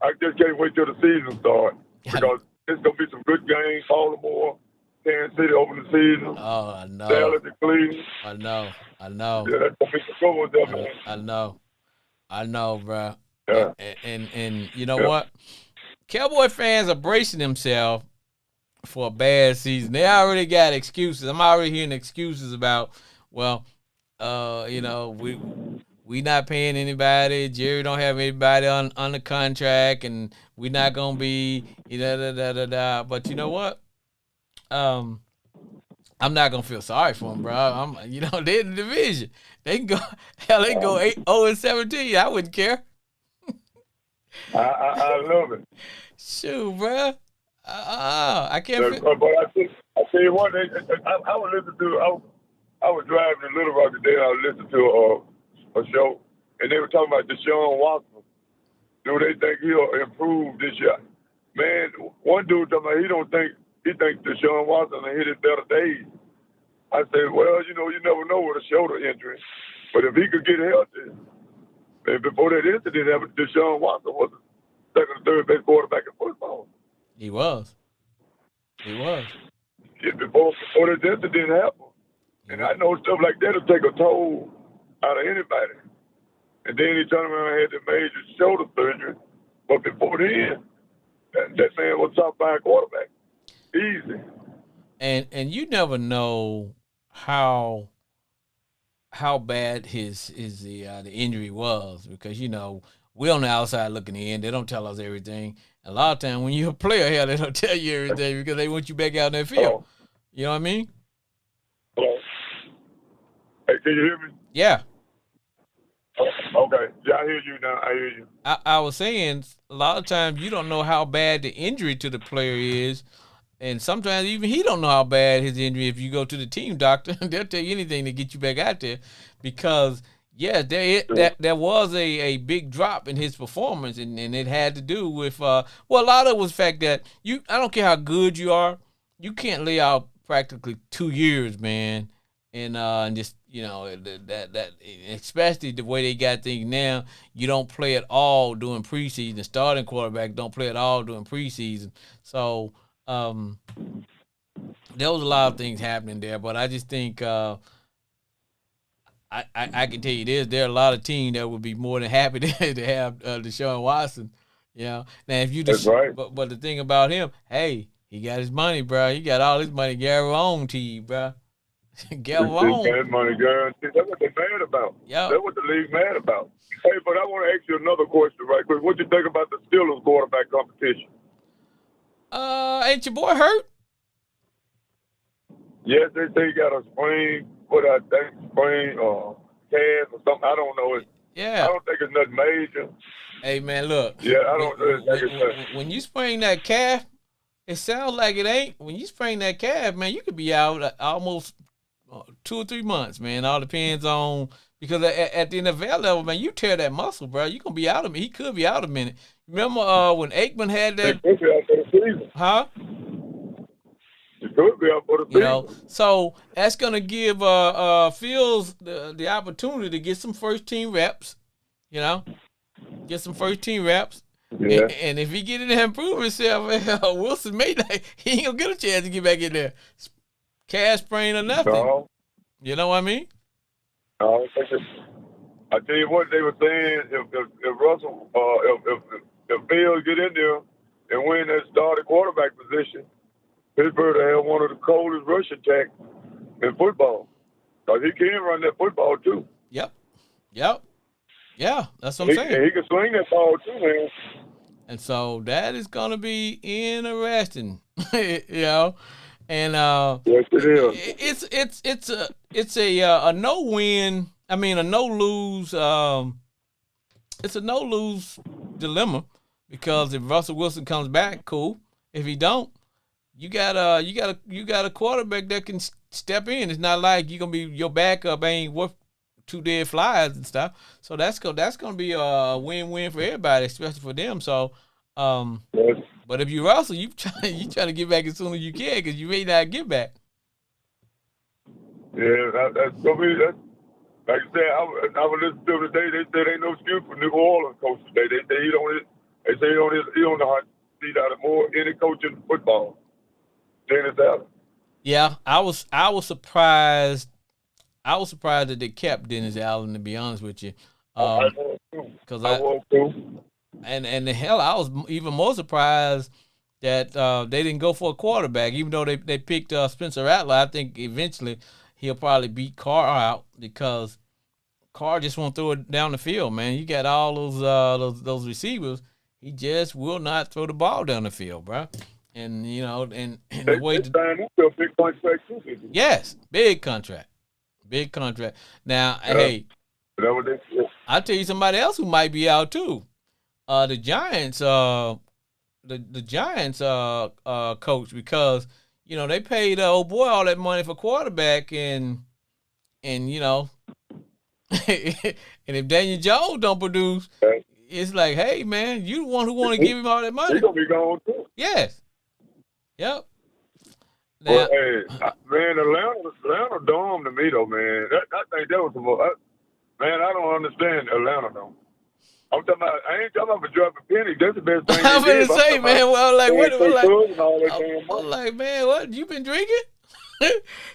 S3: I just can't wait till the season starts because it's gonna be some good games. Baltimore, Kansas City open the season.
S1: Oh, I know.
S3: Dallas and Cleveland.
S1: I know.
S3: Yeah, that's gonna be some good ones there, man.
S1: I know, bro.
S3: Yeah.
S1: And you know what? Cowboy fans are bracing themselves for a bad season. They already got excuses. I'm already hearing excuses about, well, you know, we not paying anybody. Jerry don't have anybody on the contract, and we not gonna be, But you know what? I'm not gonna feel sorry for them, bro. They're in the division. They can go, hell, they can go 8-0-17. I wouldn't care.
S3: I love it.
S1: Shoot, bro. I can't.
S3: But I tell you what, I would listen to. I was driving to Little Rock today, and I was listening to a show, and they were talking about Deshaun Watson. Do they think he'll improve this year? Man, one dude talking about he thinks Deshaun Watson will hit his better days. I said, well, you never know with a shoulder injury, but if he could get healthy, and before that incident happened, Deshaun Watson was the second or third best quarterback in football.
S1: He was.
S3: Yeah, before this incident happened. And I know stuff like that will take a toll out of anybody. And then he turned around and had the major shoulder surgery. But before then, that man was top 5 quarterback. Easy.
S1: And you never know how bad the injury was, because we're on the outside looking in. They don't tell us everything. A lot of times when you're a player here, they don't tell you everything because they want you back out in that field. You know what I mean?
S3: Hello. Hey, can you hear me?
S1: Yeah.
S3: Okay. Yeah, I hear you now. I hear you.
S1: I was saying a lot of times you don't know how bad the injury to the player is. And sometimes even he don't know how bad his injury. If you go to the team doctor, they'll tell you anything to get you back out there, because there was a big drop in his performance, and it had to do with a lot of it was the fact that I don't care how good you are, you can't lay out practically 2 years, man, and just that especially the way they got things now, you don't play at all during preseason. The starting quarterback don't play at all during preseason, so. There was a lot of things happening there, but I just think I can tell you this: there are a lot of teams that would be more than happy to have Deshaun Watson. Now if you just,
S3: right.
S1: but the thing about him, hey, he got his money, bro. He got all his money guaranteed, bro.
S3: Guaranteed money guaranteed. That's what they're mad about.
S1: Yeah,
S3: that's what the league's mad about. Hey, but I want to ask you another question right quick. What you think about the Steelers quarterback competition?
S1: Ain't your boy hurt?
S3: Yes, they say he got a sprain, sprain or calf or something. I don't know it.
S1: Yeah.
S3: I don't think it's nothing major.
S1: Hey, man, look.
S3: Yeah, I don't know.
S1: When you sprain that calf, it sounds like it ain't. When you sprain that calf, man, you could be out almost 2 or 3 months, man. All depends on, because at the NFL level, man, you tear that muscle, bro, you're going to be out of it. He could be out a minute. Remember when Aikman had that?
S3: He could be out for the season.
S1: Huh?
S3: He could be out for the season.
S1: So that's going to give Fields the opportunity to get some first-team reps, get some first-team reps.
S3: Yeah.
S1: And if he get in there and prove himself, Wilson he ain't going to get a chance to get back in there. Calf sprain or nothing.
S3: No.
S1: You know what I mean?
S3: I tell you what, they were saying, if Russell, if Fields get in there and win that starting quarterback position, Pittsburgh will have one of the coldest rush attacks in football. Because he can run that football, too.
S1: Yep. Yeah, that's what I'm saying.
S3: He can swing that ball, too, man.
S1: And so that is going to be interesting, And
S3: yes, it
S1: is. It's a no-win. I mean, a no-lose. It's a no-lose dilemma, because if Russell Wilson comes back, cool. If he don't, you got a quarterback that can step in. It's not like you're gonna be your backup ain't worth 2 dead flies and stuff. So that's gonna be a win-win for everybody, especially for them. So
S3: yes.
S1: But if you Russell, you trying to get back as soon as you can because you may not get back.
S3: Yeah, that's gonna be that. Like I said, I was listening to him today. They said ain't no excuse for New Orleans coach today. They say he on the hot seat out of more any coach in football. Dennis Allen.
S1: Yeah, I was surprised. I was surprised that they kept Dennis Allen, to be honest with you.
S3: I was too.
S1: And the hell, I was even more surprised that they didn't go for a quarterback, even though they picked Spencer Rattler. I think eventually he'll probably beat Carr out because Carr just won't throw it down the field, man. You got all those receivers. He just will not throw the ball down the field, bro. And you know, and the way
S3: big contract too.
S1: Yes, big contract. Now, hey, I'll tell you somebody else who might be out too. The Giants, the Giants coach, because you know they paid old boy all that money for quarterback, and you know, and if Daniel Jones don't produce, it's like, hey man, you the one who want to give him all that money.
S3: He's gonna be gone too.
S1: Yes. Yep. Now,
S3: well, hey, man, Atlanta dumb to me though, man. I think that was the most. Man, I don't understand Atlanta though. I ain't talking about dropping pennies. That's the best thing.
S1: I'm gonna say, man. Well, like, what?
S3: I'm
S1: like, man, what? You been drinking?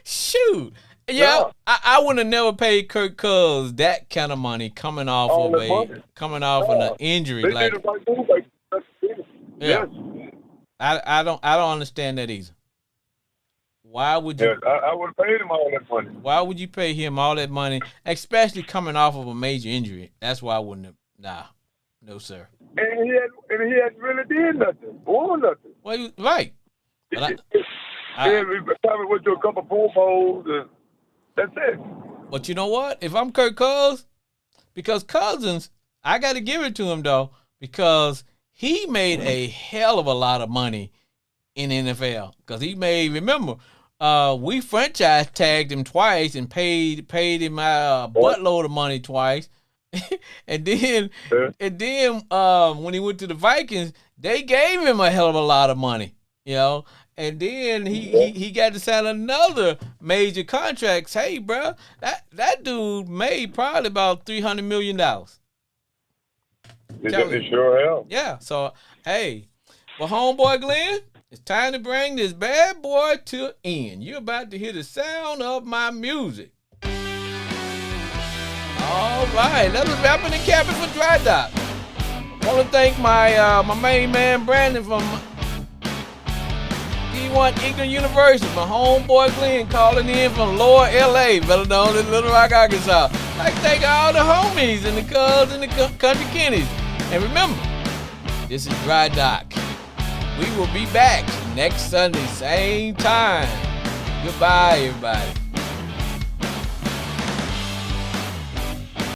S1: Shoot. Yeah, I wouldn't have never paid Kirk Cousins that kind of money coming off of an injury.
S3: They
S1: like,
S3: did it right move,
S1: yeah.
S3: Yes.
S1: I don't understand that either. Why would you?
S3: Yes, I would have paid him all that money.
S1: Why would you pay him all that money, especially coming off of a major injury? That's why I wouldn't have. Nah, no sir.
S3: And he hadn't really did nothing, won nothing.
S1: Well, right. But
S3: he probably went to a couple Pro Bowls, and that's it.
S1: But you know what? If I'm Kirk Cousins, because Cousins, I got to give it to him though, because he made a hell of a lot of money in the NFL. Because he made, remember, we franchise tagged him twice and paid him a buttload of money twice. and then when he went to the Vikings, they gave him a hell of a lot of money, you know. And then he got to sign another major contract. Hey, bro, that dude made probably about $300 million.
S3: It sure helps.
S1: Yeah. So hey, well, homeboy Glenn, it's time to bring this bad boy to an end. You're about to hear the sound of my music. All right, let's wrap it and cap it for Dry Dock. I want to thank my main man Brandon from D1 Eagle University, my homeboy Glenn calling in from Lower LA, better known as Little Rock, Arkansas. I'd like to thank all the homies and the cubs and the country kennies. And remember, this is Dry Dock. We will be back next Sunday, same time. Goodbye, everybody.